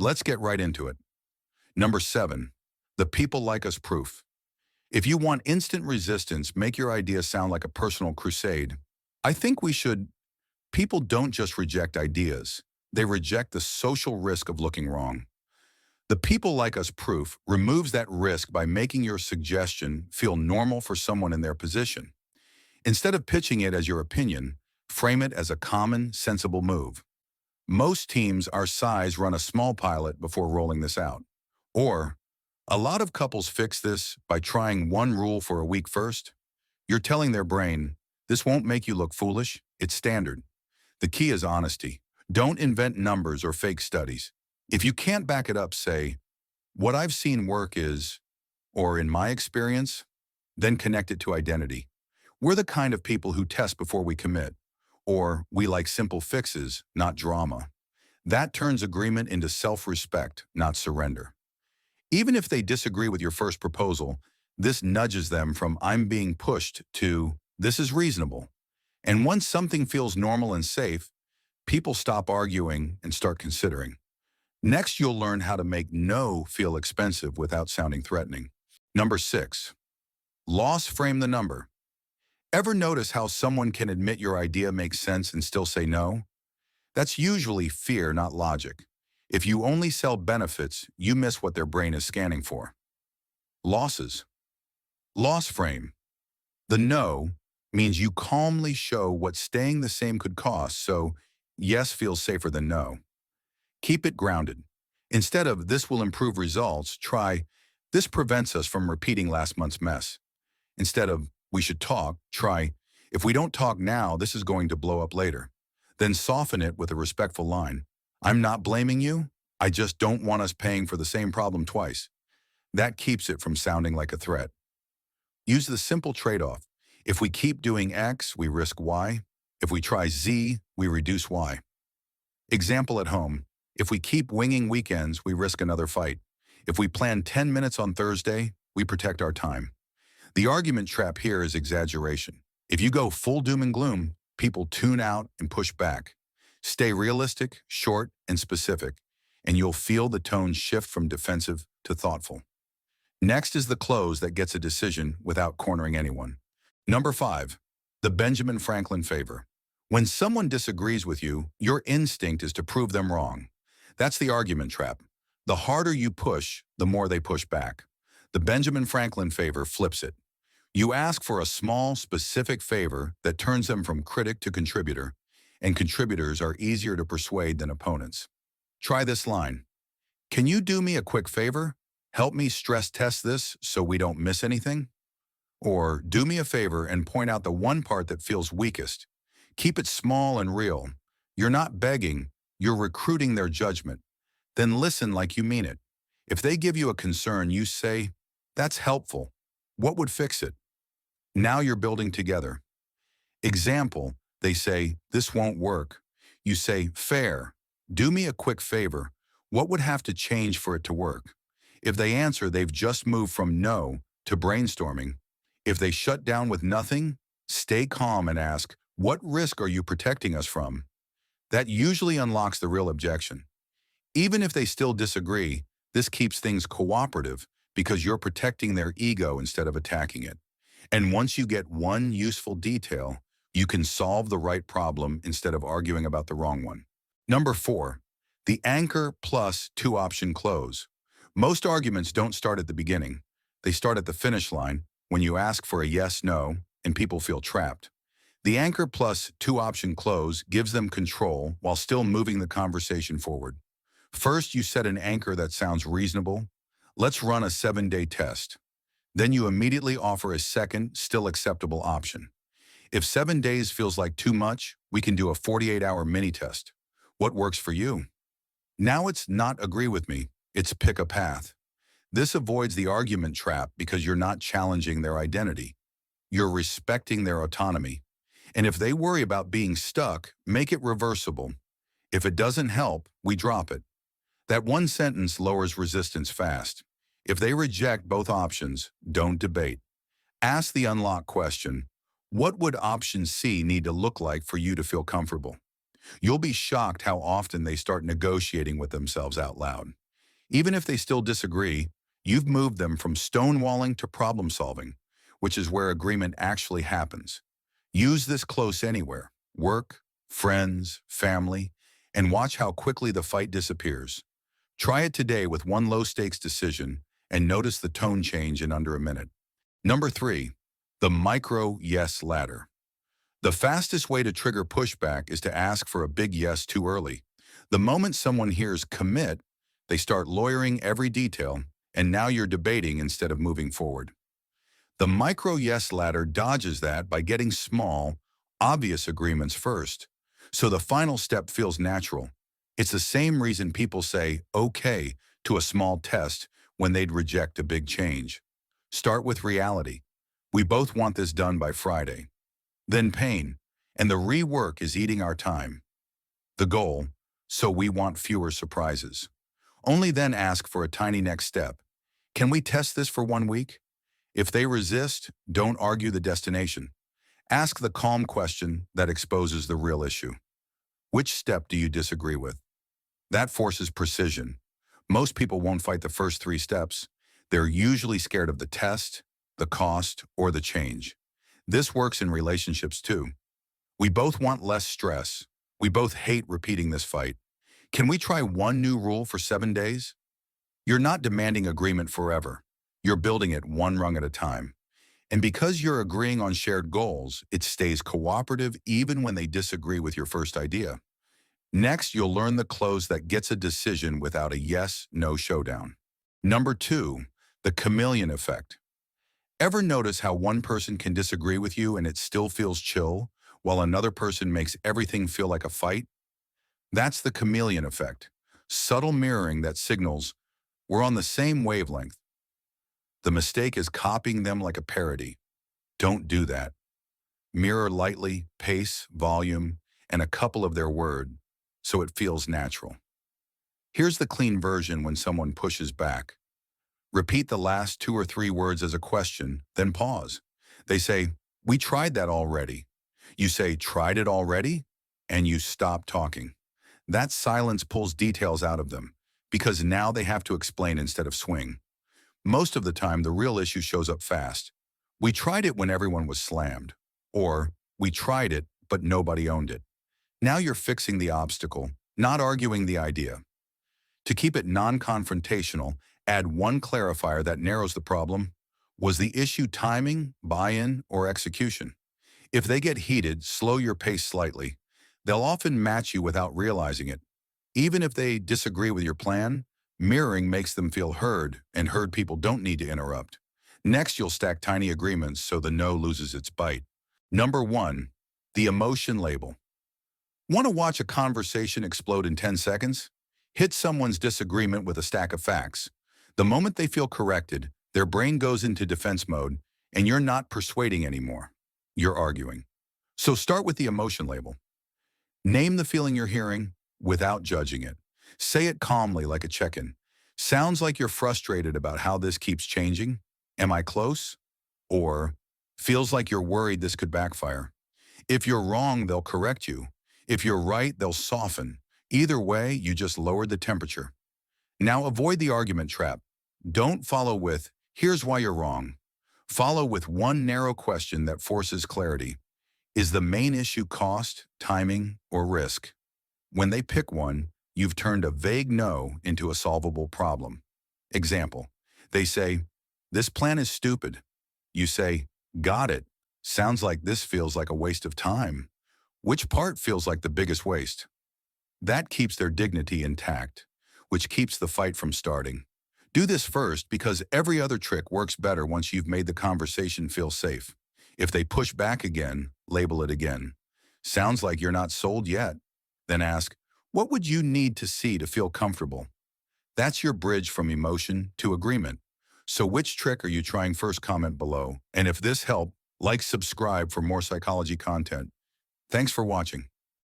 Let's get right into it. Number 7, the people like us proof. If you want instant resistance, make your idea sound like a personal crusade. I think we should. People don't just reject ideas. They reject the social risk of looking wrong. The people like us proof removes that risk by making your suggestion feel normal for someone in their position. Instead of pitching it as your opinion, frame it as a common, sensible move. Most teams our size run a small pilot before rolling this out. Or, a lot of couples fix this by trying one rule for a week first. You're telling their brain, this won't make you look foolish, it's standard. The key is honesty. Don't invent numbers or fake studies. If you can't back it up, say, what I've seen work is, or in my experience, then connect it to identity. We're the kind of people who test before we commit, or we like simple fixes, not drama. That turns agreement into self-respect, not surrender. Even if they disagree with your first proposal, this nudges them from I'm being pushed to this is reasonable. And once something feels normal and safe, people stop arguing and start considering. Next, you'll learn how to make no feel expensive without sounding threatening. Number 6, loss frame the number. Ever notice how someone can admit your idea makes sense and still say no? That's usually fear, not logic. If you only sell benefits, you miss what their brain is scanning for. Losses. Loss frame. The no means you calmly show what staying the same could cost, so yes feels safer than no. Keep it grounded. Instead of this will improve results, try this prevents us from repeating last month's mess. Instead of we should talk, try if we don't talk now, this is going to blow up later. Then soften it with a respectful line. I'm not blaming you, I just don't want us paying for the same problem twice. That keeps it from sounding like a threat. Use the simple trade-off. If we keep doing X, we risk Y. If we try Z, we reduce Y. Example at home. If we keep winging weekends, we risk another fight. If we plan 10 minutes on Thursday, we protect our time. The argument trap here is exaggeration. If you go full doom and gloom, people tune out and push back. Stay realistic, short, and specific, and you'll feel the tone shift from defensive to thoughtful. Next is the close that gets a decision without cornering anyone. Number 5, the Benjamin Franklin favor. When someone disagrees with you, your instinct is to prove them wrong. That's the argument trap. The harder you push, the more they push back. The Benjamin Franklin favor flips it. You ask for a small, specific favor that turns them from critic to contributor, and contributors are easier to persuade than opponents. Try this line. Can you do me a quick favor? Help me stress test this so we don't miss anything? Or do me a favor and point out the one part that feels weakest. Keep it small and real. You're not begging, you're recruiting their judgment. Then listen like you mean it. If they give you a concern, you say, that's helpful. What would fix it? Now you're building together. Example, they say, this won't work. You say, fair. Do me a quick favor. What would have to change for it to work? If they answer they've just moved from no to brainstorming. If they shut down with nothing, stay calm and ask, what risk are you protecting us from? That usually unlocks the real objection. Even if they still disagree, this keeps things cooperative because you're protecting their ego instead of attacking it. And once you get one useful detail, you can solve the right problem instead of arguing about the wrong one. Number 4, the anchor plus 2-option close. Most arguments don't start at the beginning. They start at the finish line when you ask for a yes/no and people feel trapped. The anchor plus 2-option close gives them control while still moving the conversation forward. First, you set an anchor that sounds reasonable. Let's run a 7-day test. Then you immediately offer a second, still acceptable option. If 7 days feels like too much, we can do a 48-hour mini-test. What works for you? Now it's not agree with me, it's pick a path. This avoids the argument trap because you're not challenging their identity. You're respecting their autonomy. And if they worry about being stuck, make it reversible. If it doesn't help, we drop it. That one sentence lowers resistance fast. If they reject both options, don't debate. Ask the unlock question, what would option C need to look like for you to feel comfortable? You'll be shocked how often they start negotiating with themselves out loud. Even if they still disagree, you've moved them from stonewalling to problem solving, which is where agreement actually happens. Use this close anywhere, work, friends, family, and watch how quickly the fight disappears. Try it today with one low-stakes decision and notice the tone change in under a minute. Number 3, the micro yes ladder. The fastest way to trigger pushback is to ask for a big yes too early. The moment someone hears commit, they start lawyering every detail, and now you're debating instead of moving forward. The micro yes ladder dodges that by getting small, obvious agreements first, so the final step feels natural. It's the same reason people say okay to a small test when they'd reject a big change. Start with reality. We both want this done by Friday. Then pain, and the rework is eating our time. The goal, so we want fewer surprises. Only then ask for a tiny next step. Can we test this for 1 week? If they resist, don't argue the destination. Ask the calm question that exposes the real issue. Which step do you disagree with? That forces precision. Most people won't fight the first 3 steps. They're usually scared of the test, the cost, or the change. This works in relationships too. We both want less stress. We both hate repeating this fight. Can we try one new rule for 7 days? You're not demanding agreement forever. You're building it one rung at a time. And because you're agreeing on shared goals, it stays cooperative even when they disagree with your first idea. Next, you'll learn the close that gets a decision without a yes-no showdown. Number 2, the chameleon effect. Ever notice how one person can disagree with you and it still feels chill, while another person makes everything feel like a fight? That's the chameleon effect. Subtle mirroring that signals we're on the same wavelength. The mistake is copying them like a parody. Don't do that. Mirror lightly, pace, volume, and a couple of their word, so it feels natural. Here's the clean version when someone pushes back. Repeat the last 2 or 3 words as a question, then pause. They say, "We tried that already." You say, "Tried it already?" And you stop talking. That silence pulls details out of them, because now they have to explain instead of swing. Most of the time, the real issue shows up fast. "We tried it when everyone was slammed." Or, "We tried it, but nobody owned it." Now you're fixing the obstacle, not arguing the idea. To keep it non-confrontational, add one clarifier that narrows the problem. Was the issue timing, buy-in, or execution? If they get heated, slow your pace slightly. They'll often match you without realizing it. Even if they disagree with your plan, mirroring makes them feel heard, and heard people don't need to interrupt. Next, you'll stack tiny agreements so the no loses its bite. Number 1, the emotion label. Want to watch a conversation explode in 10 seconds? Hit someone's disagreement with a stack of facts. The moment they feel corrected, their brain goes into defense mode, and you're not persuading anymore. You're arguing. So start with the emotion label. Name the feeling you're hearing without judging it. Say it calmly like a check-in. Sounds like you're frustrated about how this keeps changing. Am I close? Or, feels like you're worried this could backfire. If you're wrong, they'll correct you. If you're right, they'll soften. Either way, you just lowered the temperature. Now avoid the argument trap. Don't follow with, "Here's why you're wrong." Follow with one narrow question that forces clarity. Is the main issue cost, timing, or risk? When they pick one, you've turned a vague no into a solvable problem. Example, they say, "This plan is stupid." You say, "Got it. Sounds like this feels like a waste of time." Which part feels like the biggest waste? That keeps their dignity intact, which keeps the fight from starting. Do this first because every other trick works better once you've made the conversation feel safe. If they push back again, label it again. Sounds like you're not sold yet. Then ask, what would you need to see to feel comfortable? That's your bridge from emotion to agreement. So which trick are you trying first? Comment below. And if this helped, like, subscribe for more psychology content. Thanks for watching.